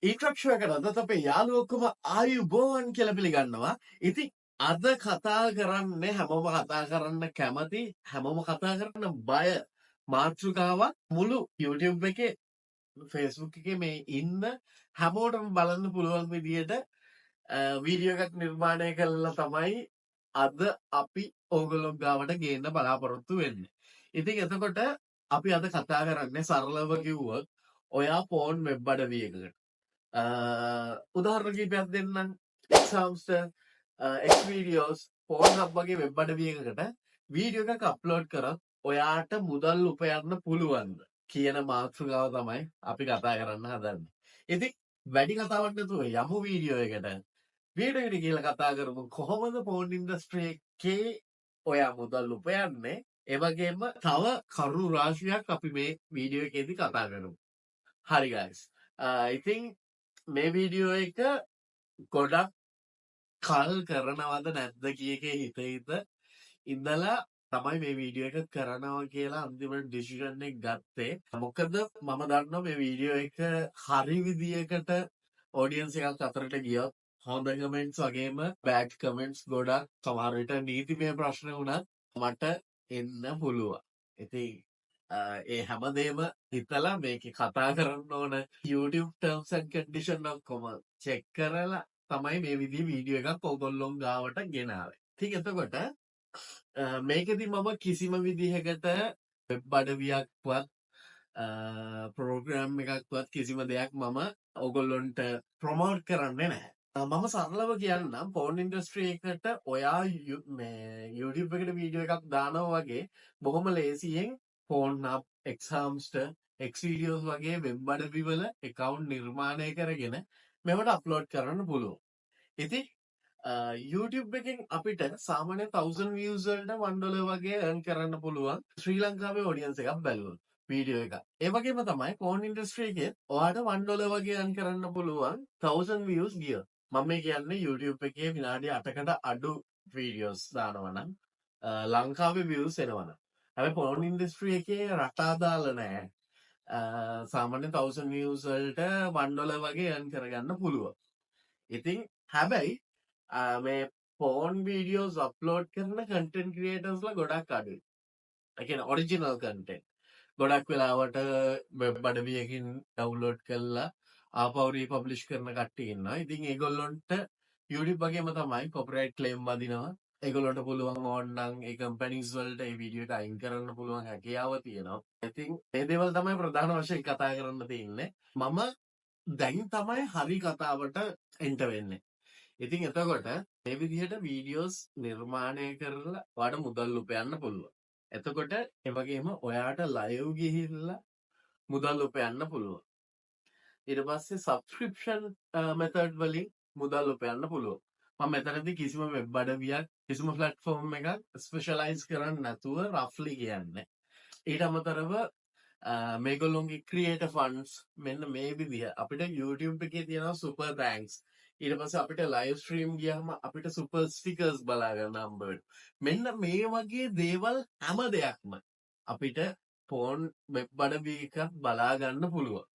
ඉන්ට්‍රක්ෂය කරද අපේ යාළුවොක්කම ආයුබෝවන් කියලා පිළිගන්නවා. ඉතින් අද කතා කරන්නේ හැමෝම කතා කරන්න කැමති හැමෝම කතා කරන්න බය මාතෘකාවක් මුළු YouTube එකේ Facebook එකේ මේ ඉන්න හැමෝටම බලන්න පුළුවන් විදියට වීඩියෝ එකක් නිර්මාණය කළා තමයි අද අපි ඕගොල්ලෝ ගාවට ගේන්න බලාපොරොත්තු වෙන්නේ. ඉතින් එතකොට අපි අද කතා කරන්නේ සරලව කිව්වොත් ඔයා ෆෝන් වෙබ් අඩවියකට උදාහරණ කීපයක් දෙන්නම්. එක්සාම්ස්ට එක්ස්වීඩියෝස් ෆෝන් හබ් වගේ වෙබ් අඩවියකට වීඩියෝ එකක් අප්ලෝඩ් කරත් ඔයාට මුදල් උපයන්න පුළුවන්ද කියන මාතෘකාව තමයි අපි කතා කරන්න හදන්නේ. ඉතින් වැඩි කතාවක් නැතුව යමු වීඩියෝ එකට. වීඩියෝ එකට කියලා කතා කරමු කොහොමද ෆෝන් ඉන්ඩස්ට්‍රි එකේ ඔයා මුදල් උපයන්නේ. ඒ වගේම තව කරුණු රාශියක් අපි මේ වීඩියෝ එකේදී කතා කරමු. හරි guys. ඉතින් මේ වීඩියෝ එක ගොඩක් කල් කරනවද නැද්ද කියකේ හිත ඉඳලා තමයි මේ වීඩියෝ එක කරනවා කියලා අන්තිමට ඩිසිෂන් එක ගත්තේ. මොකද මම දන්නවා මේ වීඩියෝ එක හරි විදියකට ඔඩියන්ස් එකක් අතරට ගියොත් හොඳ කමෙන්ට්ස් වගේම බෑඩ් කමෙන්ට්ස් ගොඩක් සමහර විට නීතිමය ප්‍රශ්න වුණත් මට එන්න පුළුවන්. ඉතින් ඒ හැමදේම හිතලා මේක කතා කරන්න ඕන YouTube terms and condition ඔක්කොම චෙක් කරලා තමයි මේ විදිහේ වීඩියෝ එකක් ඔයගොල්ලෝ ගාවට ගෙනාවේ. ඉතින් එතකොට මේකෙදි මම කිසිම විදිහකට වෙබ් අඩවියක්වත් ප්‍රෝග්‍රෑම් එකක්වත් කිසිම දෙයක් මම ඔයගොල්ලොන්ට ප්‍රොමෝට් කරන්නේ නැහැ. මම සරලව කියන්නම් ෆෝන් ඉන්ඩස්ට්‍රි එකට ඔයා මේ YouTube එකට වීඩියෝ එකක් දානවා වගේ බොහොම ලේසියෙන් ෆෝන් හබ් එක්සාම්ස්ට එක්ස්වීඩියෝස් වගේ වෙබ් අඩවිවල account නිර්මාණය කරගෙන මේවට අප්ලෝඩ් කරන්න පුළුවන්. ඉතින් YouTube එකෙන් අපිට සාමාන්‍ය 1000 views වලට $1 වගේ earn කරන්න පුළුවන් ශ්‍රී ලංකාවේ audience එකක් බැලුවොත් වීඩියෝ එක. ඒ වගේම තමයි ෆෝන් ඉන්ඩස්ට්‍රි එකේ ඔයාට $1 වගේ earn කරන්න පුළුවන් 1000 views ගියොත්. මම මේ කියන්නේ YouTube එකේ විනාඩි 8කට අඩු වීඩියෝස් දානවා නම් ලංකාවේ views එනවා නම්. හැබැයි ෆෝන් ඉන්ඩස්ට්‍රි එකේ රට අදාළ නැහැ. සාමාන්‍ය 1000 views වලට $1 වගේ earn කරගන්න පුළුවන්. ඉතින් හැබැයි මේ ෆෝන් වීඩියෝස් අප්ලෝඩ් කරන කන්ටෙන්ට් ක්‍රියේටර්ස්ලා ගොඩක් අඩුයි. ඒ කියන්නේ ඔරිජිනල් කන්ටෙන්ට්. ගොඩක් වෙලාවට වෙබ් අඩවියකින් ඩවුන්ලෝඩ් කරලා ආපහු රීපබ්ලිෂ් කරන කට්ටිය ඉන්නවා. ඉතින් ඒගොල්ලොන්ට YouTube වගේම තමයි කොපිරයිට් ක්ලේම් වදිනවා. ඒගොල්ලොන්ට පුළුවන් ඕනනම් ඒ කම්පැනිස් වලට ඒ වීඩියෝ එක අයින් කරන්න පුළුවන් හැකියාව තියෙනවා. ඉතින් මේ දේවල් තමයි ප්‍රධාන වශයෙන් කතා කරන්න තියෙන්නේ. මම දැන් තමයි හරි කතාවට එන්ට වෙන්නේ. ඉතින් එතකොට මේ විදිහට වීඩියෝස් නිර්මාණය කරලා ඔයාට මුදල් උපයන්න පුළුවන්. එතකොට ඒ වගේම ඔයාට ලයිව් ගිහිල්ලා මුදල් උපයන්න පුළුවන්. ඊට පස්සේ සබ්ස්ක්‍රිප්ෂන් මෙතඩ් වලින් මුදල් උපයන්න පුළුවන්. මම මෙතනදී කිසිම වෙබ් අඩවියක් කිසිම platform එකක් ස්පෙෂලායිස් කරන්නේ නැතුව රෆ්ලි කියන්නේ. ඊට අමතරව මේගොල්ලොන්ගේ ක්‍රියේටර් ෆන්ඩ්ස් මෙන්න මේ විදිහ අපිට YouTube එකේ තියෙනවා සුපර් තෑන්ක්ස්. ඊට පස්සේ අපිට ලයිව් ස්ට්‍රීම් ගියාම අපිට සුපර් ස්ටිකර්ස් බලා ගන්න හම්බ වෙනවා. මෙන්න මේ වගේ දේවල් හැම දෙයක්ම අපිට ෆෝන් වෙබ් අඩවියක බලා ගන්න පුළුවන්.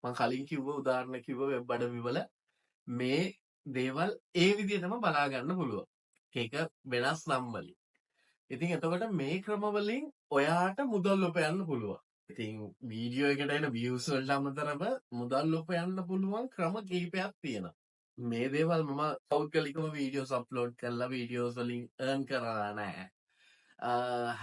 මම කලින් කිව්ව උදාහරණ කිව්ව වෙබ් අඩවිවල මේ දේවල් ඒ විදිහටම බලා ගන්න පුළුවන්. ඒක වෙනස් නම් වලින්. ඉතින් එතකොට මේ ක්‍රම වලින් ඔයාට මුදල් උපයන්න පුළුවන්. ඉතින් වීඩියෝ එකට එන views වලට අමතරව මුදල් උපයන්න පුළුවන් ක්‍රම කිහිපයක් තියෙනවා. මේ දේවල් මම පෞද්ගලිකව වීඩියෝස් අප්ලෝඩ් කරලා වීඩියෝස් වලින් earn කරලා නැහැ.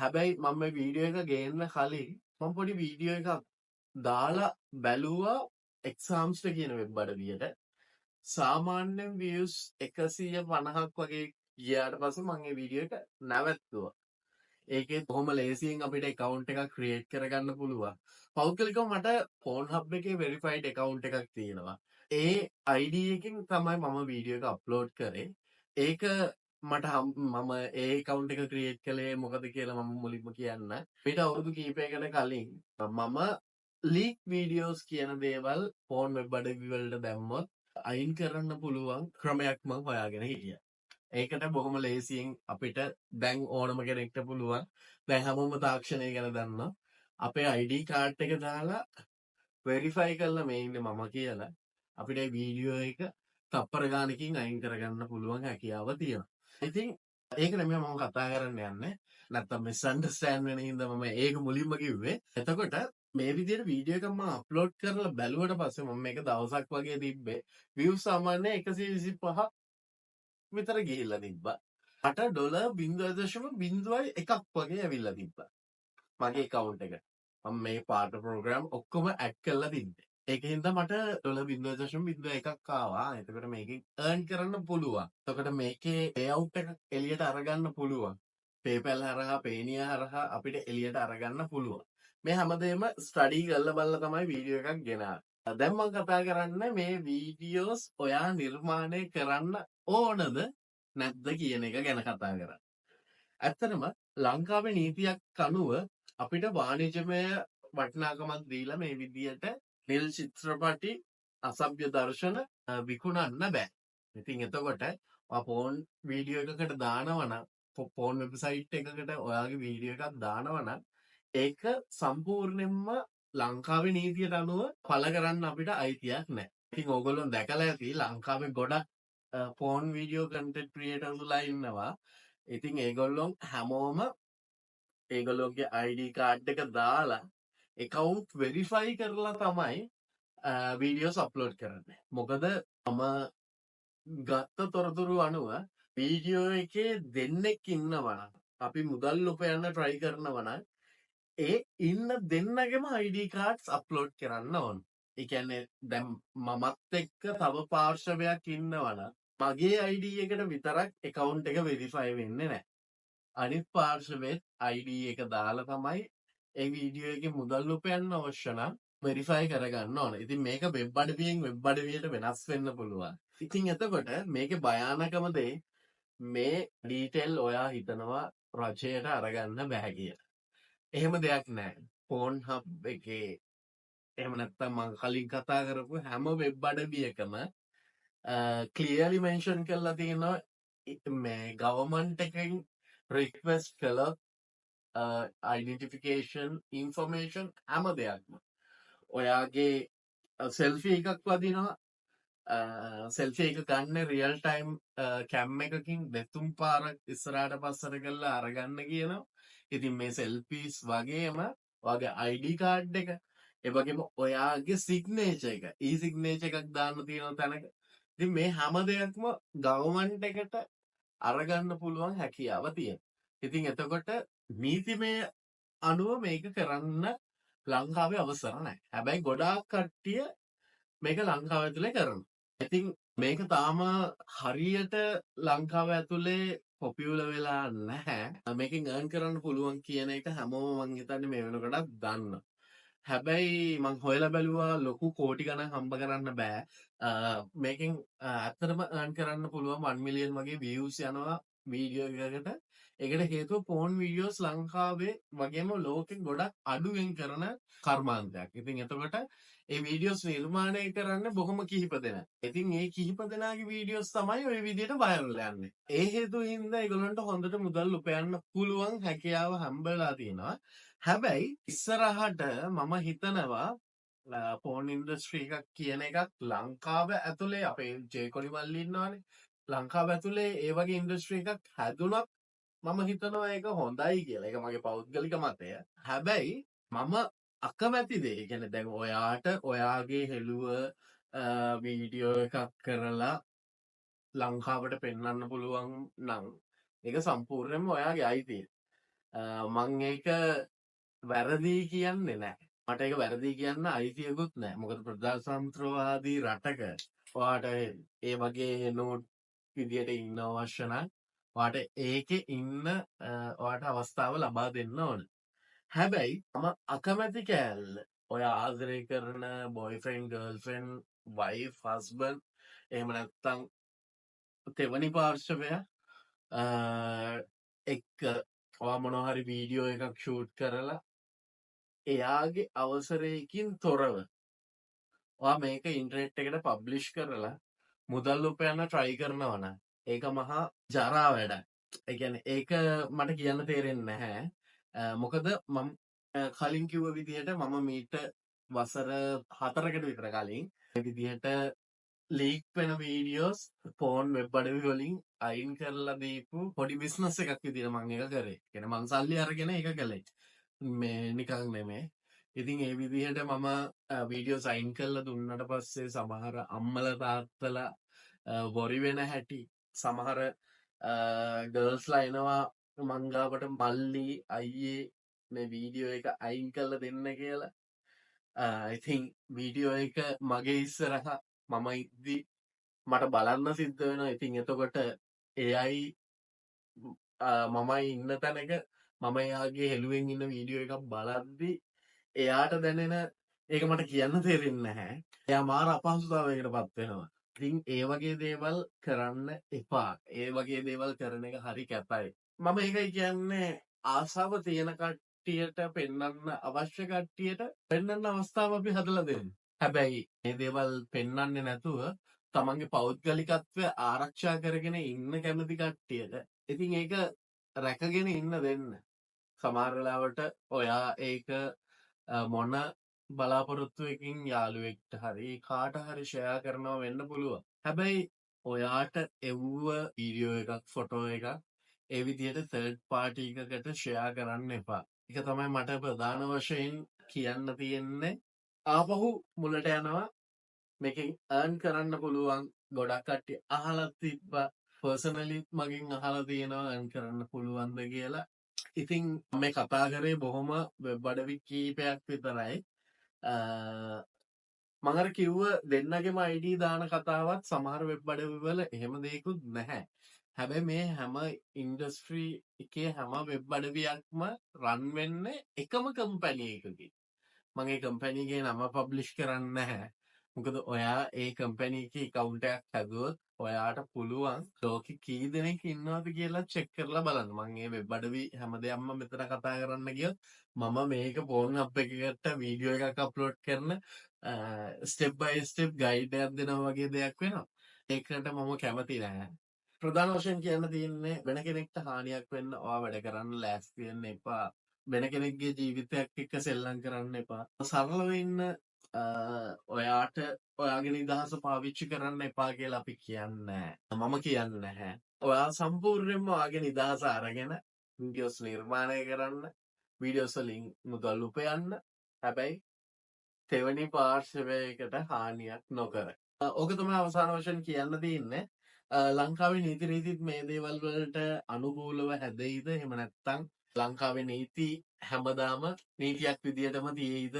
හැබැයි මම මේ වීඩියෝ එක ගේන්න කලින් මම පොඩි වීඩියෝ එකක් දාලා බැලුවා එක්සාම්ස්ට කියන වෙබ් අඩවියට. සාමාන්‍යයෙන් views 150ක් වගේ ගියාට පස්සේ මම මේ වීඩියෝ එක නැවැත්තුවා. ඒකේ කොහොම ලේසියෙන් අපිට account එකක් create කරගන්න පුළුවන්. පෞද්ගලිකව මට Pornhub එකේ verified account එකක් තියෙනවා. ඒ ID එකෙන් තමයි මම වීඩියෝ එක අප්ලෝඩ් කරේ. ඒක මට මම ඒ account එක create කළේ මොකද කියලා මම මුලින්ම කියන්න. ඊට අවුරුදු කිහිපයකට කලින් මම leak videos කියන දේවල් porn web අඩවි වලට දැම්මොත් අයින් කරන්න පුළුවන් ක්‍රමයක් මම හොයාගෙන හිටියා. ඒකට බොහොම ලේසියෙන් අපිට දැන් ඕනම කෙනෙක්ට පුළුවන්. දැන් හැමෝම තාක්ෂණය ගැන දන්නවා. අපේ ID කාඩ් එක දාලා වෙරිෆයි කරලා මේ ඉන්නේ මම කියලා අපිට වීඩියෝ එක තප්පර ගානකින් අයින් කරගන්න පුළුවන් හැකියාව තියෙනවා. ඉතින් ඒක නෙමෙයි මම කතා කරන්න යන්නේ. නැත්තම් මිස්අන්ඩර්ස්ටෑන්ඩ් වෙන හින්දා මම ඒක මුලින්ම කිව්වේ. එතකොට මේ විදිහට වීඩියෝ එකක් මම අප්ලෝඩ් කරලා බැලුවට පස්සේ මම මේක දවසක් වගේ තිබ්බේ. views සාමාන්‍ය 125ක් විතර ගිහිල්ලා තිබ්බා. මට $0.01ක් වගේ ඇවිල්ලා තිබ්බා. මගේ account එක. මම මේ පාට ප්‍රෝග්‍රෑම් ඔක්කොම ඇඩ් කරලා තිබ්බේ. ඒකින්ද මට $0.01ක් ආවා. එතකොට මේකෙන් earn කරන්න පුළුවන්. එතකොට මේකේ payout එක එළියට අරගන්න පුළුවන්. PayPal හරහා, Payoneer හරහා අපිට එළියට අරගන්න පුළුවන්. මේ හැමදේම ස්ටඩි කරලා බලලා තමයි වීඩියෝ එකක් ගෙනාවේ. දැන් මම කතා කරන්නේ මේ වීඩියෝස් ඔයා නිර්මාණය කරන්න ඕනද නැද්ද කියන එක ගැන කතා කරන්නේ. ඇත්තටම ලංකාවේ නීතියක් අනුව අපිට වාණිජමය වටිනාකමක් දීලා මේ විදියට නිල් චිත්‍රපටි අසභ්‍ය දර්ශන විකුණන්න බෑ. ඉතින් එතකොට පෝන් වීඩියෝ එකකට දානවනම් පෝන් වෙබ්සයිට් එකකට ඔයාගේ වීඩියෝ එකක් දානවනම් ඒක සම්පූර්ණයෙන්ම ලංකාවේ නීතියට අනුව පළ කරන්න අපිට අයිතියක් නැහැ. ඉතින් ඕගොල්ලෝ දැකලා ඇති ලංකාවේ ගොඩක් පෝන් වීඩියෝ කන්ටෙන්ට් ක්‍රියේටර්ස්ලා ඉන්නවා. ඉතින් ඒගොල්ලෝ හැමෝම ඒගොල්ලෝගේ ID කාඩ් එක දාලා account verify කරලා තමයි වීඩියෝස් අප්ලෝඩ් කරන්නේ. මොකද මම ගත්ත තොරතුරු අනුව වීඩියෝ එකේ දෙන්නෙක් ඉන්නවා නම් අපි මුදල් උපයන්න try කරනවා නම් ඒ ඉන්න දෙන්නගේම ID cards අප්ලෝඩ් කරන්න ඕන. ඒ කියන්නේ දැන් මමත් එක්ක තව පාර්ශවයක් ඉන්නවා නම් මගේ ID එකට විතරක් account එක verify වෙන්නේ නැහැ. අනිත් පාර්ශවයේ ID එක දාලා තමයි ඒ වීඩියෝ එකේ මුදල් උපයන්න අවශ්‍ය නම් වෙරිෆයි කරගන්න ඕන. ඉතින් මේක වෙබ් අඩවියෙන් වෙබ් අඩවියට වෙනස් වෙන්න පුළුවන්. ඉතින් එතකොට මේකේ භයානකම දේ මේ ඩීටේල් ඔයා හිතනවා රජයට අරගන්න බෑ කියලා. එහෙම දෙයක් නැහැ. ෆෝන් හබ් එකේ එහෙම නැත්නම් මම කලින් කතා කරපු හැම වෙබ් අඩවියකම ක්ලියර්ලි මෙන්ෂන් කරලා තියෙනවා මේ ගවර්න්මන්ට් එකෙන් රික්වෙස්ට් කළොත් identification information හැම දෙයක්ම ඔයාගේ සෙල්ෆී එකක් වදිනවා සෙල්ෆී එක ගන්න රියල් ටයිම් කැම් එකකින් දෙතුන් පාරක් ඉස්සරහට පස්සට කරලා අරගන්න කියනවා. ඉතින් මේ සෙල්ෆීස් වගේම ඔයාගේ ID කාඩ් එක ඒ වගේම ඔයාගේ සිග්නේචර් එක සිග්නේචර් එකක් දාන්න තියෙන තැනක ඉතින් මේ හැම දෙයක්ම ගවර්න්මන්ට් එකට අරගන්න පුළුවන් හැකියාව තියෙනවා. ඉතින් එතකොට නීතිමය අනුව මේක කරන්න ලංකාවේ අවසර නැහැ. හැබැයි ගොඩාක් කට්ටිය මේක ලංකාව ඇතුලේ කරනවා. ඉතින් මේක තාම හරියට ලංකාව ඇතුලේ පොපියුලර් වෙලා නැහැ. මේකෙන් earn කරන්න පුළුවන් කියන එක හැමෝම මං හිතන්නේ මේ වෙනකොටත් දන්නවා. හැබැයි මං හොයලා බැලුවා ලොකු කෝටි ගණන් හම්බ කරන්න බෑ. මේකෙන් ඇත්තටම earn කරන්න පුළුවන් 1 මිලියන් වගේ views යනවා වීඩියෝ එකකට. ඒකට හේතුව පෝන් වීඩියෝස් ලංකාවේ වගේම ලෝකෙ ගොඩක් අඩුවෙන් කරන කර්මාන්තයක්. ඉතින් එතකොට ඒ වීඩියෝස් නිර්මාණය කරන්න බොහොම කිහිප දෙනා. ඉතින් ඒ කිහිප දෙනාගේ වීඩියෝස් තමයි ওই විදිහට වයිරල් යන්නේ. ඒ හේතුව හින්දා ඒගොල්ලන්ට හොඳට මුදල් උපයන්න පුළුවන් හැකියාව හම්බෙලා තියෙනවා. හැබැයි ඉස්සරහට මම හිතනවා පෝන් ඉන්ඩස්ට්‍රී එකක් කියන එකක් ලංකාව ඇතුලේ අපේ ජේකොලි මල්ලි ඉන්නවනේ. ලංකාව ඇතුලේ ඒ වගේ ඉන්ඩස්ට්‍රී එකක් හැදුනොත් මම හිතනවා ඒක හොඳයි කියලා. ඒක මගේ පෞද්ගලික මතය. හැබැයි මම අකමැති දේ. ඒ කියන්නේ දැන් ඔයාට ඔයාගේ හෙළුව වීඩියෝ එකක් කරලා ලංකාවට පෙන්වන්න පුළුවන් නම් ඒක සම්පූර්ණයෙන්ම ඔයාගේ අයිතිය. මම ඒක වැරදි කියන්නේ නැහැ. මට ඒක වැරදි කියන්න අයිතියකුත් නැහැ. මොකද ප්‍රජාතන්ත්‍රවාදී රටක ඔයාට ඒ වගේ නෝට් විදියට ඉන්න අවශ්‍ය නම් ඔයාට ඒකේ ඉන්න ඔයාට අවස්ථාව ලබා දෙන්න ඕන. හැබැයි මම අකමැති කෑල්ල ඔයා ආදරය කරන බොයිෆ්‍රෙන්ඩ් ගර්ල්ෆ්‍රෙන්ඩ් වයිෆ් හස්බන්ඩ් එහෙම නැත්නම් තෙවනි පාර්ශවය එක්ක ඔයා මොනවා හරි වීඩියෝ එකක් ෂූට් කරලා එයාගේ අවසරයකින් තොරව ඔයා මේක ඉන්ටර්නෙට් එකට පබ්ලිෂ් කරලා මුදල් උපයන්න try කරනවා නම් ඒක මහා ජරා වැඩක්. ඒ කියන්නේ ඒක මට කියන්න තේරෙන්නේ නැහැ. මොකද මම කලින් කිව්ව විදිහට මම මීට වසර 4කට විතර කලින් මේ විදිහට ලීක් වෙන වීඩියෝස් ෆෝන් වෙබ් අඩවි වලින් අයින් කරලා දීපු පොඩි බිස්නස් එකක් විදිහට මම ඒක කරේ. කියන්නේ මං සල්ලි අරගෙන ඒක කළේ. මේ නිකන් නෙමෙයි. ඉතින් ඒ විදිහට මම වීඩියෝස් අයින් කරලා දුන්නට පස්සේ සමහර අම්මලා තාත්තලා වොරි වෙන හැටි සමහර ගර්ල්ස්ලා එනවා මං ගාවට මල්ලි අයියේ මේ වීඩියෝ එක අයින් කරලා දෙන්න කියලා. ඉතින් වීඩියෝ එක මගේ ඉස්සරහා මම ඉද්දි මට බලන්න සිද්ධ වෙනවා. ඉතින් එතකොට එයයි මමයි ඉන්න තැනක මම එයාගේ හෙළුවෙන් ඉන්න වීඩියෝ එකක් බලද්දි එයාට දැනෙන ඒක මට කියන්න තේරෙන්නේ නැහැ. එයා මාර අපහසුතාවයකට පත් වෙනවා. ඉතින් ඒ වගේ දේවල් කරන්න එපා. ඒ වගේ දේවල් කරන එක හරි කැතයි. මම ඒකයි කියන්නේ ආසාව තියෙන කට්ටියට පෙන්වන්න අවශ්‍ය කට්ටියට පෙන්වන්න අවස්ථාව අපි හදලා දෙන්න. හැබැයි මේ දේවල් පෙන්වන්නේ නැතුව තමන්ගේ පෞද්ගලිකත්වය ආරක්ෂා කරගෙන ඉන්න කැමති කට්ටියට ඉතින් ඒක රැකගෙන ඉන්න දෙන්න. සමහර වෙලාවට ඔයා ඒක මොන බලාපොරොත්තුවකින් යාළුවෙක්ට හරි කාට හරි ෂෙයා කරනවා වෙන්න පුළුවන්. හැබැයි ඔයාට එව්ව වීඩියෝ එකක් ෆොටෝ එකක් ඒ විදිහට තර්ඩ් පාර්ටි එකකට ෂෙයා කරන්න එපා. ඒක තමයි මට ප්‍රධාන වශයෙන් කියන්න තියෙන්නේ. ආපහු මුලට යනවා මේකෙන් earn කරන්න පුළුවන් ගොඩක් කට්ටිය අහලා තිබ්බා. පර්සනලිත් මගෙන් අහලා තියෙනවා earn කරන්න පුළුවන්ද කියලා. ඉතින් මේ කතා කරේ බොහොම වෙබ් අඩවි කීපයක් විතරයි. මම අර කිව්ව දෙන්නගේම ID දාන කතාවත් සමහර වෙබ් අඩවි වල එහෙම දෙයක්වත් නැහැ. හැබැයි මේ හැම ඉන්ඩස්ට්‍රි එකේ හැම වෙබ් අඩවියක්ම රන් වෙන්නේ එකම කම්පැනි එකකින්. මම ඒ කම්පැනි එකේ නම පබ්ලිෂ් කරන්නේ නැහැ. මොකද ඔයා ඒ කම්පැනි එකේ account එකක් හැදුවොත් ඔයාට පුළුවන් ලෝකෙ කී දෙනෙක් ඉන්නවද කියලා චෙක් කරලා බලන්න. මම මේ වෙබ් අඩවි හැමදේම මෙතන කතා කරන්න ගියොත් මම මේක ෆෝන් අප් එකකට වීඩියෝ එකක් අප්ලෝඩ් කරන ස්ටෙප් බයි ස්ටෙප් ගයිඩ් එකක් දෙනවා වගේ දෙයක් වෙනවා. ඒකට මම කැමති නැහැ. ප්‍රධාන වශයෙන් කියන්න තියෙන්නේ වෙන කෙනෙක්ට හානියක් වෙන්න ඔයා වැඩ කරන්න ලෑස්ති වෙන්න එපා. වෙන කෙනෙක්ගේ ජීවිතයක් එක්ක සෙල්ලම් කරන්න එපා. සරලව ඉන්න ඔයාට ඔයාගේ නිදහස පාවිච්චි කරන්න එපා කියලා අපි කියන්නේ මම කියන්නේ නැහැ. ඔයා සම්පූර්ණයෙන්ම ඔයාගේ නිදහස අරගෙන වීඩියෝස් නිර්මාණය කරන්න, වීඩියෝස් වලින් මුදල් උපයන්න. හැබැයි තෙවැනි පාර්ශවයකට හානියක් නොකර. ඕක තමයි අවසාන වශයෙන් කියන්න තියෙන්නේ. ලංකාවේ නීති රීතිත් මේ දේවල් වලට අනුකූලව හැදෙයිද? එහෙම නැත්නම් ලංකාවේ නීති හැමදාම නීතියක් විදියටම තියෙයිද?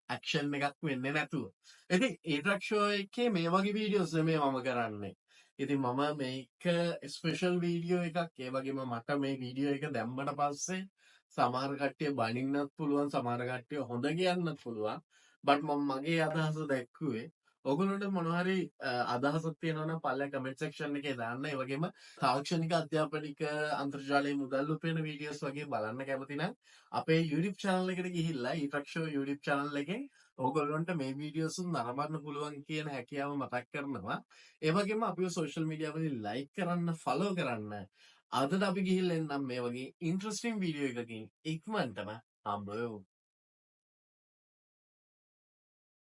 ඇක්ෂන් එකක් වෙන්නේ නැතුව. ඉතින් ඊට්‍රක් ෂෝ එකේ මේ වගේ වීඩියෝස් නෙමෙයි මම කරන්නේ. ඉතින් මම මේක ස්පෙෂල් වීඩියෝ එකක්. ඒ වගේම මට මේ වීඩියෝ එක දැම්මට පස්සේ සමහර කට්ටිය බනින්නත් පුළුවන්, සමහර කට්ටිය හොඳ කියන්නත් පුළුවන්. බට් මම මගේ අදහස දැක්කුවේ ඔගොල්ලන්ට මොනවා හරි අදහසක් තියෙනවා නම් පල්ලෙහා කමෙන්ට් සෙක්ෂන් එකේ දාන්න. ඒ වගේම තාක්ෂණික අධ්‍යාපනික අන්තර්ජාලයේ මුදල් උපයන වීඩියෝස් වගේ බලන්න කැමති නම් අපේ YouTube channel එකට ගිහිල්ලා ඊට්‍රක් ෂෝ YouTube channel එකෙන් ඕගොල්ලන්ට මේ වීඩියෝස් නරඹන්න පුළුවන් කියන හැකියාව මතක් කරනවා. ඒ වගේම අපිව සෝෂල් මීඩියා වලින් ලයික් කරන්න, ෆලෝ කරන්න. අදට අපි ගිහිල්ලා එන්නම් මේ වගේ ඉන්ටරෙස්ටිං වීඩියෝ එකකින් ඉක්මනටම හම්බ වෙමු.